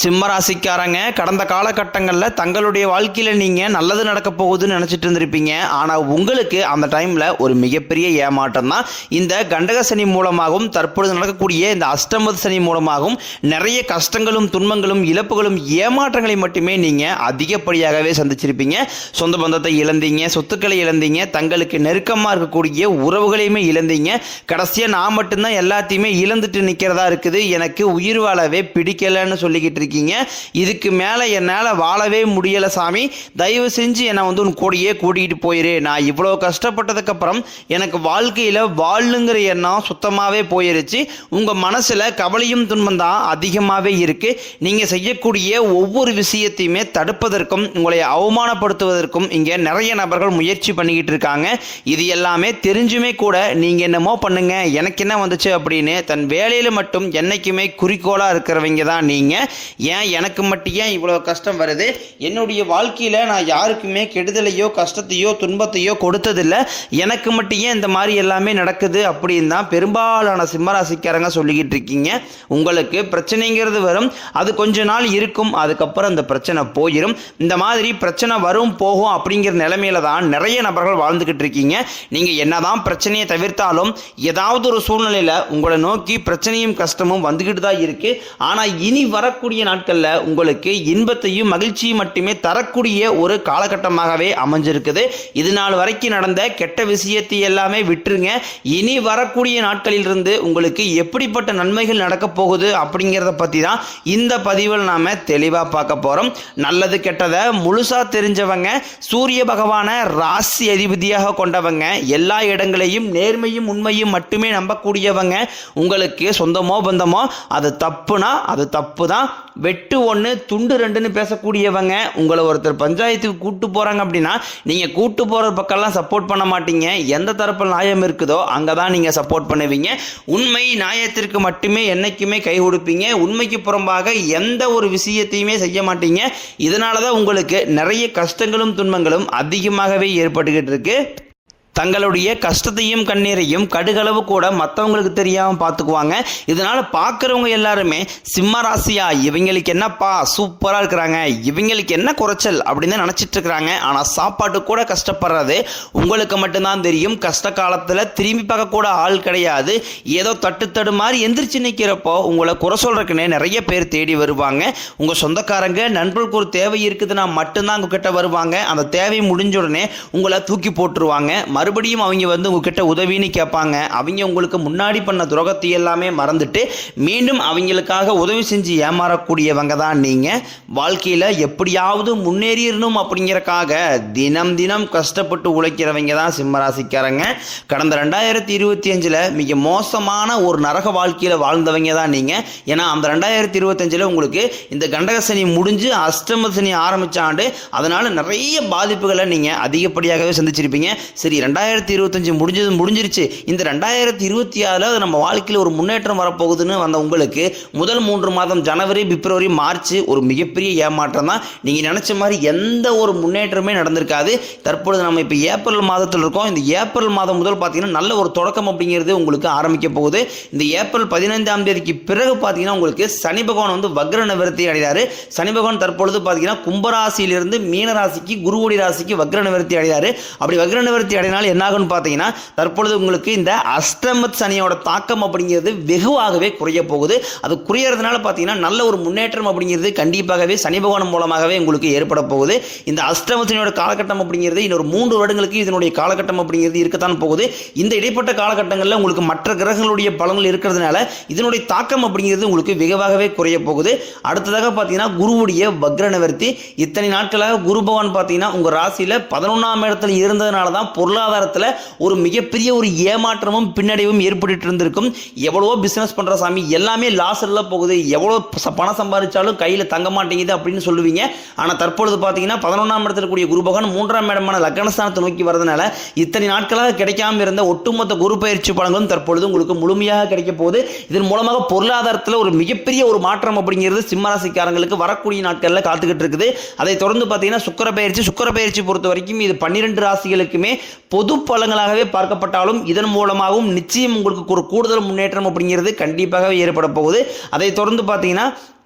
சிம்மராசிக்காரங்க கடந்த காலகட்டங்களில் தங்களுடைய வாழ்க்கையில் நீங்கள் நல்லது நடக்க போகுதுன்னு நினச்சிட்டு இருந்திருப்பீங்க. ஆனால் உங்களுக்கு அந்த டைமில் ஒரு மிகப்பெரிய ஏமாற்றம் தான் இந்த கண்டக சனி மூலமாகவும் தற்பொழுது நடக்கக்கூடிய இந்த அஷ்டம சனி மூலமாகவும் நிறைய கஷ்டங்களும் துன்பங்களும் இழப்புகளும் ஏமாற்றங்களை மட்டுமே நீங்கள் அதிகப்படியாகவே சந்திச்சிருப்பீங்க. சொந்த பந்தத்தை இழந்தீங்க, சொத்துக்களை இழந்தீங்க, தங்களுக்கு நெருக்கமாக இருக்கக்கூடிய உறவுகளையுமே இழந்தீங்க. கடைசியாக நான் மட்டும்தான் எல்லாத்தையுமே இழந்துட்டு நிற்கிறதா இருக்குது, எனக்கு உயிர் வாழவே பிடிக்கலன்னு சொல்லிக்கிட்டு இருக்கீங்க. இதுக்கு மேலே என்னால் வாழவே முடியலை சாமி, தயவு செஞ்சு என்னை உன் கூடையே கூட்டிகிட்டு போயிரு. நான் இவ்வளோ கஷ்டப்பட்டதுக்கப்புறம் எனக்கு வாழ்க்கையில் வாழுங்கிற எண்ணம் சுத்தமாகவே போயிருச்சு. உங்கள் மனசில் கவலையும் துன்பம் தான் அதிகமாகவே இருக்குது. நீங்கள் செய்யக்கூடிய ஒவ்வொரு விஷயத்தையுமே தடுப்பதற்கும் உங்களை அவமானப்படுத்துவதற்கும் இங்கே நிறைய நபர்கள் முயற்சி பண்ணிக்கிட்டு இருக்காங்க. இது எல்லாமே தெரிஞ்சுமே கூட நீங்கள் என்னமோ பண்ணுங்க, எனக்கு என்ன வந்துச்சு அப்படின்னு தன் வேலையில் மட்டும் என்றைக்குமே குறிக்கோளாக இருக்கிறவங்க தான் நீங்கள். ஏன் எனக்கு மட்டும் ஏன் இவ்வளோ கஷ்டம் வருது? என்னுடைய வாழ்க்கையில் நான் யாருக்குமே கெடுதலையோ கஷ்டத்தையோ துன்பத்தையோ கொடுத்ததில்லை, எனக்கு மட்டும் ஏன் இந்த மாதிரி எல்லாமே நடக்குது அப்படின்னு தான் பெரும்பாலான சிம்மராசிக்காரங்க சொல்லிக்கிட்டு இருக்கீங்க. உங்களுக்கு பிரச்சனைங்கிறது வரும், அது கொஞ்ச நாள் இருக்கும், அதுக்கப்புறம் அந்த பிரச்சனை போயிடும். இந்த மாதிரி பிரச்சனை வரும் போகும் அப்படிங்கிற நிலைமையில தான் நிறைய நபர்கள் வாழ்ந்துக்கிட்டு இருக்கீங்க. நீங்கள் என்னதான் பிரச்சனையை தவிர்த்தாலும் ஏதாவது ஒரு சூழ்நிலையில் உங்களை நோக்கி பிரச்சனையும் கஷ்டமும் வந்துக்கிட்டு தான் இருக்குது. ஆனால் இனி வரக்கூடிய நாட்களில் உங்களுக்கு இன்பத்தையும் மகிழ்ச்சியும் மட்டுமே தரக்கூடிய ஒரு காலகட்டமாகவே அமைஞ்சிருக்குது. இது நாள் வரைக்கும் நடந்த கெட்ட விஷயத்தை எல்லாமே விட்டுருங்க. இனி வரக்கூடிய நாட்களில் இருந்து உங்களுக்கு எப்படிப்பட்ட நன்மைகள் நடக்க போகுது அப்படிங்கிறத பற்றி தான் இந்த பதிவில் நாம் தெளிவாக பார்க்க போகிறோம். நல்லது கெட்டதை முழுசாக தெரிஞ்சவங்க, சூரிய பகவானை ராசி அதிபதியாக கொண்டவங்க, எல்லா இடங்களையும் நேர்மையும் உண்மையும் மட்டுமே நம்பக்கூடியவங்க, உங்களுக்கு சொந்தமோ பந்தமோ அது தப்புனா அது தப்பு தான், வெட்டு ஒன்று துண்டு ரெண்டுன்னு பேசக்கூடியவங்க, உங்களை ஒருத்தர் பஞ்சாயத்துக்கு கூட்டு போகிறாங்க அப்படின்னா நீங்கள் கூட்டு போகிற பக்கம்லாம் சப்போர்ட் பண்ண மாட்டீங்க. எந்த தரப்பில் நியாயம் இருக்குதோ அங்கே தான் நீங்கள் சப்போர்ட் பண்ணுவீங்க. உண்மை நியாயத்திற்கு மட்டுமே என்றைக்குமே கை கொடுப்பீங்க. உண்மைக்கு புறம்பாக எந்த ஒரு விஷயத்தையுமே செய்ய மாட்டீங்க. இதனால தான் உங்களுக்கு நிறைய கஷ்டங்களும் துன்பங்களும் அதிகமாகவே ஏற்பட்டுக்கிட்டு இருக்கு. தங்களுடைய கஷ்டத்தையும் கண்ணீரையும் கடுகளவு கூட மற்றவங்களுக்கு தெரியாமல் பார்த்துக்குவாங்க. இதனால் பார்க்குறவங்க எல்லாருமே சிம்மராசியா இவங்களுக்கு என்னப்பா சூப்பராக இருக்கிறாங்க, இவங்களுக்கு என்ன குறைச்சல் அப்படின்னு தான் நினச்சிட்டு இருக்கிறாங்க. ஆனால் சாப்பாட்டு கூட கஷ்டப்படுறது உங்களுக்கு மட்டும்தான் தெரியும். கஷ்ட காலத்தில் திரும்பி பார்க்க கூட ஆள் கிடையாது. ஏதோ தட்டு மாதிரி எந்திரிச்சு நிற்கிறப்போ உங்களை குறை சொல்கிறதுக்குன்னே நிறைய பேர் தேடி வருவாங்க. உங்கள் சொந்தக்காரங்க நண்பர்களுக்கு ஒரு தேவை இருக்குதுன்னா மட்டும்தான் உங்ககிட்ட வருவாங்க. அந்த தேவை முடிஞ்ச உடனே உங்களை தூக்கி போட்டுருவாங்க. மறுபடியும் அவங்க உங்ககிட்ட உதவின்னு கேட்பாங்க. அவங்க உங்களுக்கு முன்னாடி பண்ண துரோகத்தை எல்லாமே மறந்துட்டு மீண்டும் அவங்களுக்காக உதவி செஞ்சு ஏமாறக்கூடியவங்க தான் நீங்கள். வாழ்க்கையில் எப்படியாவது முன்னேறிடணும் அப்படிங்கிறக்காக தினம் தினம் கஷ்டப்பட்டு உழைக்கிறவங்க தான் சிம்மராசிக்காரங்க. கடந்த 2025 மிக மோசமான ஒரு நரக வாழ்க்கையில் வாழ்ந்தவங்க தான் நீங்கள். ஏன்னா அந்த 2025 உங்களுக்கு இந்த கண்டக சனி முடிஞ்சு அஷ்டம சனி ஆரம்பித்த ஆண்டு, அதனால் நிறைய பாதிப்புகளை நீங்கள் அதிகப்படியாகவே சந்திச்சிருப்பீங்க. சரி, 2025 முடிஞ்சிருச்சு, இந்த 2026 நம்ம வாழ்க்கையில் ஒரு முன்னேற்றம் வரப்போகுதுன்னு வந்த உங்களுக்கு முதல் 3 மாதம் ஜனவரி பிப்ரவரி மார்ச் ஒரு மிகப்பெரிய ஏமாற்றம் தான். நீங்கள் நினச்ச மாதிரி எந்த ஒரு முன்னேற்றமே நடந்திருக்காது. தற்பொழுது நம்ம இப்போ ஏப்ரல் மாதத்தில் இருக்கோம். இந்த ஏப்ரல் மாதம் முதல் பார்த்தீங்கன்னா நல்ல ஒரு தொடக்கம் அப்படிங்கிறது உங்களுக்கு ஆரம்பிக்க போகுது. இந்த ஏப்ரல் 15ஆம் தேதிக்கு பிறகு பார்த்தீங்கன்னா உங்களுக்கு சனி பகவான் வக்ர நிவர்த்தி அடைகிறாரு. சனி பகவான் தற்பொழுது பார்த்தீங்கன்னா கும்பராசியிலிருந்து மீனராசிக்கு குருவுடைய ராசிக்கு வக்ர நிவர்த்தி அடைகிறாரு. அப்படி வக்ர நிவர்த்தி அடையினால் என்னாகும்னு பார்த்தீங்கன்னா தற்பொழுது உங்களுக்கு இந்த அஷ்டம சனியோட தாக்கம் அப்படிங்கிறது வெகுவாகவே குறைய போகுது. அது குறையறதுனால பார்த்தீங்கன்னா நல்ல ஒரு முன்னேற்றம் அப்படிங்கிறது கண்டிப்பாகவே சனி பகவான் மூலமாகவே உங்களுக்கு ஏற்பட போகுது. இந்த அஷ்டம சனியோட காலகட்டம் அப்படிங்கிறது இன்னொரு 3 வருடங்களுக்கு இதனுடைய காலகட்டம் அப்படிங்கிறது இருக்கத்தான் போகுது. இந்த இடைப்பட்ட காலகட்டங்களில் உங்களுக்கு மற்ற கிரகங்களுடைய பலன்கள் இருக்கிறதுனால இதனுடைய தாக்கம் அப்படிங்கிறது உங்களுக்கு வெகுவாகவே குறைய போகுது. அடுத்ததாக பார்த்தீங்கன்னா குருவுடைய வக்ர நிவர்த்தி. இத்தனை நாட்களாக குரு பகவான் பார்த்தீங்கன்னா உங்கள் ராசியில் 11ஆம் இடத்துல இருந்ததுனால தான் பொருளாதாரத்தில் ஒரு மிகப்பெரிய ஒரு ஏமாற்றமும் பின்னடைவும் ஏற்பட்டு இருந்திருக்கும். எவ்வளவோ பிஸ்னஸ் பண்ணுற சாமி எல்லாமே லாஸில் போகுது, எவ்வளோ பணம் சம்பாதிச்சாலும் கையில் தங்க மாட்டேங்குது அப்படின்னு சொல்லுவீங்க. ஆனால் தற்பொழுது பார்த்தீங்கன்னா 11ஆம் இடத்துல கூடிய குரு பகவான் 3ஆம் இடமான லக்னஸ்தானத்தை நோக்கி வரதுனால இத்தனை நாட்களாக கிடைக்காம இருந்த ஒட்டுமொத்த குரு பயிற்சி பலன்களும் தற்பொழுது உங்களுக்கு முழுமையாக கிடைக்க போகுது. இதன் மூலமாக பொருளாதாரத்தில் ஒரு மிகப்பெரிய ஒரு மாற்றம் அப்படிங்கிறது சிம்மராசிக்காரங்களுக்கு வரக்கூடிய நாட்களில் காத்துக்கிட்டு இருக்குது. அதை தொடர்ந்து பார்த்தீங்கன்னா சுக்கிர பயிற்சி பொறுத்த வரைக்கும் இது 12 ராசிகளுக்குமே பொது பலங்களாகவே பார்க்கப்பட்டாலும் இதன் மூலமாகவும் நிச்சயம் உங்களுக்கு ஒரு கூடுதல் முன்னேற்றம் அப்படிங்கிறது கண்டிப்பாக ஏற்பட போகுது. அதை தொடர்ந்து பார்த்தீங்கன்னா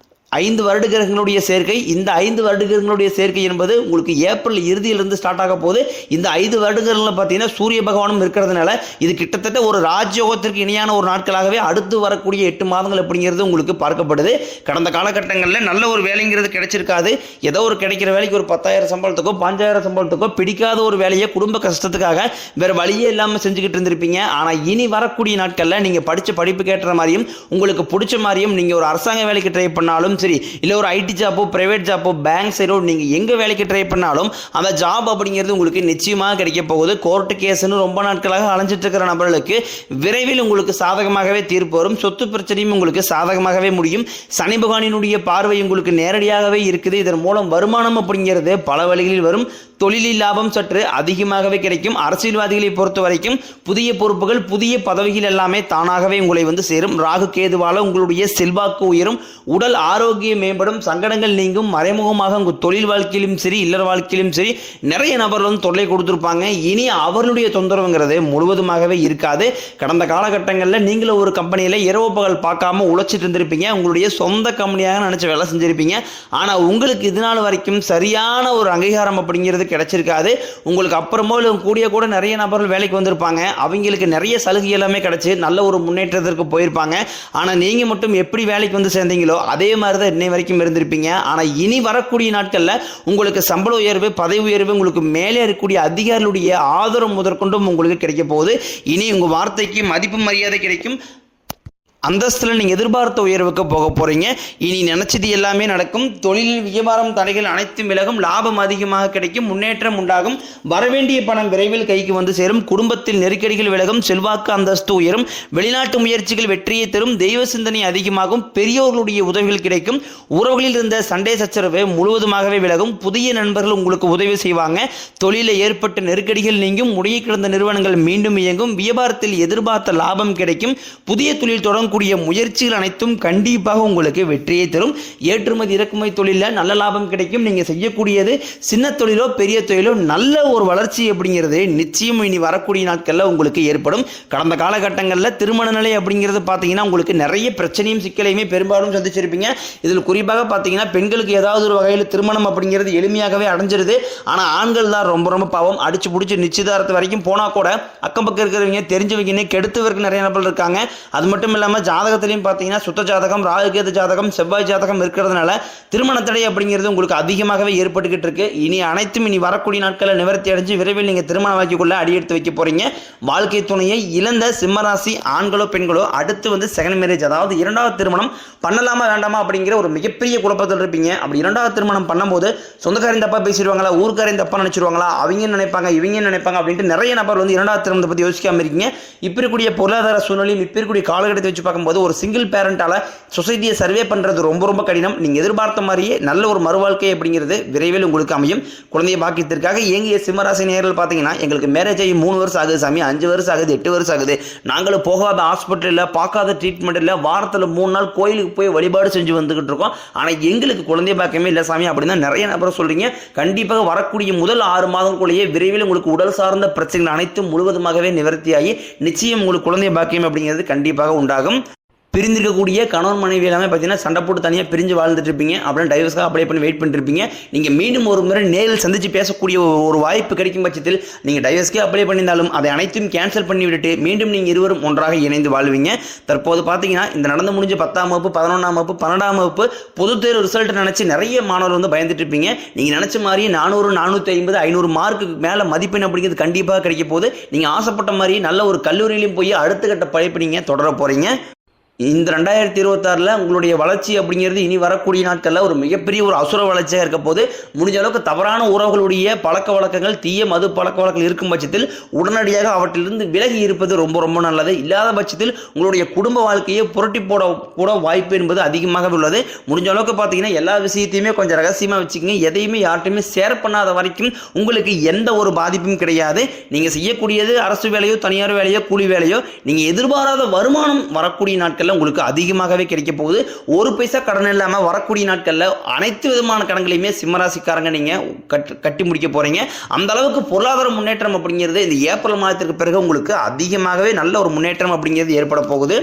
5 வருட கிரகங்களுடைய சேர்க்கை. இந்த 5 வருட கிரகங்களுடைய சேர்க்கை என்பது உங்களுக்கு ஏப்ரல் இறுதியிலிருந்து ஸ்டார்ட் ஆக போது. இந்த 5 வருடங்களில் பார்த்தீங்கன்னா சூரிய பகவானும் இருக்கிறதுனால இது கிட்டத்தட்ட ஒரு ராஜயோகத்திற்கு இணையான ஒரு நாட்களாகவே அடுத்து வரக்கூடிய 8 மாதங்கள் அப்படிங்கிறது உங்களுக்கு பார்க்கப்படுது. கடந்த காலகட்டங்களில் நல்ல ஒரு வேலைங்கிறது கிடைச்சிருக்காது. ஏதோ ஒரு கிடைக்கிற வேலைக்கு ஒரு 10,000 சம்பளத்துக்கோ 5,000 சம்பளத்துக்கோ பிடிக்காத ஒரு வேலையை குடும்ப கஷ்டத்துக்காக வேற வழியே இல்லாமல் செஞ்சுக்கிட்டு இருந்திருப்பீங்க. ஆனால் இனி வரக்கூடிய நாட்களில் நீங்கள் படித்த படிப்புக்கு ஏற்ற மாதிரியும் உங்களுக்கு பிடிச்ச மாதிரியும் நீங்கள் ஒரு அரசாங்க வேலைக்கு ட்ரை பண்ணாலும் சரி, இல்லை ஒரு ஐடி ஜாப்போ பிரைவேட் ஜாப்போ பேங்க் சைடோ நீங்கள் எங்கே வேலைக்கு ட்ரை பண்ணாலும் அந்த ஜாப் அப்படிங்கிறது உங்களுக்கு நிச்சயமாக கிடைக்க போகுது. கோர்ட்டு கேஸ்ன்னு ரொம்ப நாட்களாக அலைஞ்சிட்டு இருக்கிற நபர்களுக்கு விரைவில் உங்களுக்கு சாதகமாகவே தீர்ப்பு வரும். சொத்து பிரச்சனையும் உங்களுக்கு சாதகமாகவே முடியும். சனி பகவானினுடைய பார்வை உங்களுக்கு நேரடியாகவே இருக்குது. இதன் மூலம் வருமானம் அப்படிங்கிறது பல வழிகளில் வரும். தொழிலில் லாபம் சற்று அதிகமாகவே கிடைக்கும். அரசியல்வாதிகளை பொறுத்த வரைக்கும் புதிய பொறுப்புகள் புதிய பதவிகள் எல்லாமே தானாகவே உங்களை வந்து சேரும். ராகு கேதுவால உங்களுடைய செல்வாக்கு உயரும். உடல் ஆரோக்கியம் மேம்படும். சங்கடங்கள் நீங்கும். மறைமுகமாக உங்கள் தொழில் வாழ்க்கையிலும் சரி இல்லற வாழ்க்கையிலும் சரி நிறைய நபர்கள் வந்து தொல்லை கொடுத்துருப்பாங்க. இனி அவர்களுடைய தொந்தரவுங்கிறது முழுவதுமாகவே இருக்காது. கடந்த காலகட்டங்களில் நீங்களும் ஒரு கம்பெனியில் இரவு பகல் பார்க்காம உழைச்சிட்டு இருந்திருப்பீங்க. உங்களுடைய சொந்த கம்பெனியாக நினச்சி வேலை செஞ்சிருப்பீங்க. ஆனால் உங்களுக்கு இது நாள் வரைக்கும் சரியான ஒரு அங்கீகாரம் அப்படிங்கிறது கிடைச்சிருக்காது. உங்களுக்கு அப்புறமோ கூடிய கூட நிறைய நபர்கள் வேலைக்கு வந்திருப்பாங்க. அவங்களுக்கு நிறைய சலுகை எல்லாமே கிடைச்சி நல்ல ஒரு முன்னேற்றத்திற்கு போயிருப்பாங்க. ஆனால் நீங்கள் மட்டும் எப்படி வேலைக்கு வந்து சேர்ந்தீங்களோ அதே மாதிரி தான் இன்னை வரைக்கும் இருந்திருப்பீங்க. ஆனால் இனி வரக்கூடிய நாட்களில் உங்களுக்கு சம்பள உயர்வு பதவி உயர்வு உங்களுக்கு மேலே இருக்கக்கூடிய அதிகாரிகளுடைய ஆதரவு முதற்கொண்டும் உங்களுக்கு கிடைக்க போகுது. இனி உங்கள் வார்த்தைக்கு மதிப்பு மரியாதை கிடைக்கும். அந்தஸ்தில் நீங்கள் எதிர்பார்த்த உயர்வுக்கு போக போகிறீங்க. இனி நினச்சது எல்லாமே நடக்கும். தொழிலில் வியாபாரம் தடைகள் அனைத்தும் விலகும். லாபம் அதிகமாக கிடைக்கும். முன்னேற்றம் உண்டாகும். வரவேண்டிய பணம் விரைவில் கைக்கு வந்து சேரும். குடும்பத்தில் நெருக்கடிகள் விலகும். செல்வாக்கு அந்தஸ்து உயரும். வெளிநாட்டு முயற்சிகள் வெற்றியை தரும். தெய்வ சிந்தனை அதிகமாகும். பெரியோர்களுடைய உதவிகள் கிடைக்கும். உறவுகளில் இருந்த சண்டை சச்சரவு முழுவதுமாகவே விலகும். புதிய நண்பர்கள் உங்களுக்கு உதவி செய்வாங்க. தொழிலில் ஏற்பட்ட நெருக்கடிகள் நீங்கும். முடங்கி கிடந்த நிறுவனங்கள் மீண்டும் இயங்கும். வியாபாரத்தில் எதிர்பார்த்த லாபம் கிடைக்கும். புதிய தொழில் தொடங்க முயற்சிகள் அனைத்தும் கண்டிப்பாக உங்களுக்கு வெற்றியை தரும். ஏற்றுமதி இறக்குமதி தொழிலில் நல்ல லாபம் கிடைக்கும். நீங்க செய்யக்கூடியது சின்ன தொழிலோ பெரிய தொழிலோ நல்ல ஒரு வளர்ச்சி அப்படிங்கிறது நிச்சயம் இனி வரக்கூடிய நாட்களில் உங்களுக்கு ஏற்படும். கடந்த காலகட்டங்களில் திருமண நிலை அப்படிங்கிறது பார்த்தீங்கன்னா உங்களுக்கு நிறைய பிரச்சனையும் சிக்கலையுமே பெரும்பாலும் சந்திச்சிருப்பீங்க. இதில் குறிப்பாக பார்த்தீங்கன்னா பெண்களுக்கு ஏதாவது ஒரு வகையில் திருமணம் அப்படிங்கிறது எளிமையாகவே அடைஞ்சிருது. ஆனால் ஆண்கள் தான் ரொம்ப ரொம்ப பாவம். அடிச்சு பிடிச்சி நிச்சயதாரத்து வரைக்கும் போனால் கூட அக்கம் பக்கம் இருக்கிறவங்க தெரிஞ்சவங்க கெடுத்தவருக்கு நிறைய நபர்கள் இருக்காங்க. அது மட்டும் இல்லாமல் ஜாதகத்திலையும் பார்த்தீங்கன்னா சுத்த ஜாதகம் ராகுகேது ஜாதகம் செவ்வாய் ஜாதகம் இருக்கிறதுனால திருமண தடை அப்படிங்கிறது உங்களுக்கு அதிகமாகவே ஏற்பட்டுக்கிட்டு இருக்கு. இனி அனைத்தும் இனி வரக்கூடிய நாட்களில் நிவர்த்தி அடைஞ்சு விரைவில் நீங்கள் திருமண வாக்கிக்குள்ள அடியெடுத்து வைக்க போறீங்க. வாழ்க்கை துணையை இழந்த சிம்மராசி ஆண்களோ பெண்களோ அடுத்து வந்து செகண்ட் மேரேஜ் அதாவது இரண்டாவது திருமணம் பண்ணலாமா வேண்டாமா அப்படிங்கிற ஒரு மிகப்பெரிய குழப்பத்தில் இருப்பீங்க. அப்படி இரண்டாவது திருமணம் பண்ணும்போது சொந்தக்காரின் தப்பா பேசிடுவாங்களா ஊர்க்காரின் தப்பா நினைச்சிருவாங்களா அவங்க நினைப்பாங்க இவங்க நினைப்பாங்க அப்படின்ட்டு நிறைய நபர் வந்து இரண்டாவது திருமணத்தை பற்றி யோசிக்காம இருக்கீங்க. இப்ப இருக்கக்கூடிய பொருளாதார சூழ்நிலையும் இப்ப இருக்கக்கூடிய காலகட்டத்தை வச்சு பார்க்கும்போது ஒரு சிங்கிள் பேரண்டால சொசைட்டியை சர்வே பண்றது ரொம்ப ரொம்ப கடினம். நீங்க எதிர்பார்த்த மாதிரியே நல்ல ஒரு மறுவாழ்க்கை அப்படிங்கிறது விரைவில் உங்களுக்கு அமையும். குழந்தைய பாக்கியத்திற்காக இயங்கிய சிம்மராசி நேயர்கள் பார்த்தீங்கன்னா எங்களுக்கு மேரேஜ் ஆகி 3 வருஷம் ஆகுது சாமி 5 வருஷம் ஆகுது 8 வருஷம் ஆகுது நாங்களும் போகாத ஹாஸ்பிட்டலில் பார்க்காத ட்ரீட்மெண்ட் இல்லை வாரத்தில் 3 நாள் கோயிலுக்கு போய் வழிபாடு செஞ்சு வந்துகிட்டு இருக்கோம். ஆனால் எங்களுக்கு குழந்தைய பாக்கியமே இல்லை சாமி அப்படின்னு நிறைய நபர் சொல்றீங்க. கண்டிப்பாக வரக்கூடிய முதல் 6 மாதங்களுக்குள்ளேயே விரைவில் உங்களுக்கு உடல் சார்ந்த பிரச்சனைகள் அனைத்தும் முழுவதுமாகவே நிவர்த்தியாகி நிச்சயம் உங்களுக்கு குழந்தைய பாக்கியம் அப்படிங்கிறது கண்டிப்பாக உண்டாகும். பிரிந்திருக்கக்கூடிய கணவன் மனைவி எல்லாமே பார்த்தீங்கன்னா சண்டை போட்டு தனியாக பிரிஞ்சு வாழ்ந்துட்டு இருப்பீங்க. அப்புறம் டைவர்ஸ்க்காக அப்ளை பண்ணி வெயிட் பண்ணிருப்பீங்க. நீங்கள் மீண்டும் ஒரு முறை நேரில் சந்தித்து பேசக்கூடிய ஒரு வாய்ப்பு கிடைக்கும் பட்சத்தில் நீங்கள் டைவர்ஸ்க்கே அப்ளை பண்ணியிருந்தாலும் அதை அனைத்தும் கேன்சல் பண்ணி விட்டுட்டு மீண்டும் நீங்கள் இருவரும் ஒன்றாக இணைந்து வாழ்வீங்க. தற்போது பார்த்தீங்கன்னா இந்த நடந்து முடிஞ்ச 10ஆம் வகுப்பு 11ஆம் வகுப்பு 12ஆம் வகுப்பு பொதுத் தேர்வு ரிசல்ட் நினச்சி நிறைய மாணவர்கள் வந்து பயந்துட்டு இருப்பீங்க. நீங்கள் நினச்ச மாதிரியே 400 450 500 மார்க்கு மேலே மதிப்பெண் அப்படிங்கிறது கண்டிப்பாக கிடைக்க போகுது. நீங்கள் ஆசைப்பட்ட மாதிரி நல்ல ஒரு கல்லூரியிலையும் போய் அடுத்த கட்ட படிப்பு நீங்கள் தொடர போகிறீங்க. இந்த 2026 உங்களுடைய வளர்ச்சி அப்படிங்கிறது இனி வரக்கூடிய நாட்களில் ஒரு மிகப்பெரிய ஒரு அசுர வளர்ச்சியாக இருக்க போது. முடிஞ்ச அளவுக்கு தவறான உறவுகளுடைய பழக்க வழக்கங்கள் தீய மது பழக்க வழக்கங்கள் இருக்கும் பட்சத்தில் உடனடியாக அவற்றிலிருந்து விலகி இருப்பது ரொம்ப ரொம்ப நல்லது. இல்லாத பட்சத்தில் உங்களுடைய குடும்ப வாழ்க்கையை புரட்டி போட கூட வாய்ப்பு என்பது அதிகமாக உள்ளது. முடிஞ்ச அளவுக்கு பார்த்தீங்கன்னா எல்லா விஷயத்தையுமே கொஞ்சம் ரகசியமாக வச்சுக்கோங்க. எதையுமே யார்ட்டையுமே ஷேர் பண்ணாத வரைக்கும் உங்களுக்கு எந்த ஒரு பாதிப்பும் கிடையாது. நீங்கள் செய்யக்கூடியது அரசு வேலையோ தனியார் வேலையோ கூலி வேலையோ நீங்கள் எதிர்பாராத வருமானம் வரக்கூடிய நாட்கள் உங்களுக்கு அதிகமாகவே கிடைக்க போகுது. ஒரு பைசா கடன் இல்லாம வரக்கூடிய நாட்கள்ல அனைத்து விதமான கடன்களையுமே சிம்மராசிக்காரங்க நீங்க கட்டி முடிக்க போறீங்க. அந்த அளவுக்கு பொருளாதார முன்னேற்றம் அப்படிங்கிறது இந்த ஏப்ரல் மாதத்திற்கு பிறகு உங்களுக்கு அதிகமாகவே நல்ல ஒரு முன்னேற்றம் அப்படிங்கிறது ஏற்பட போகுது.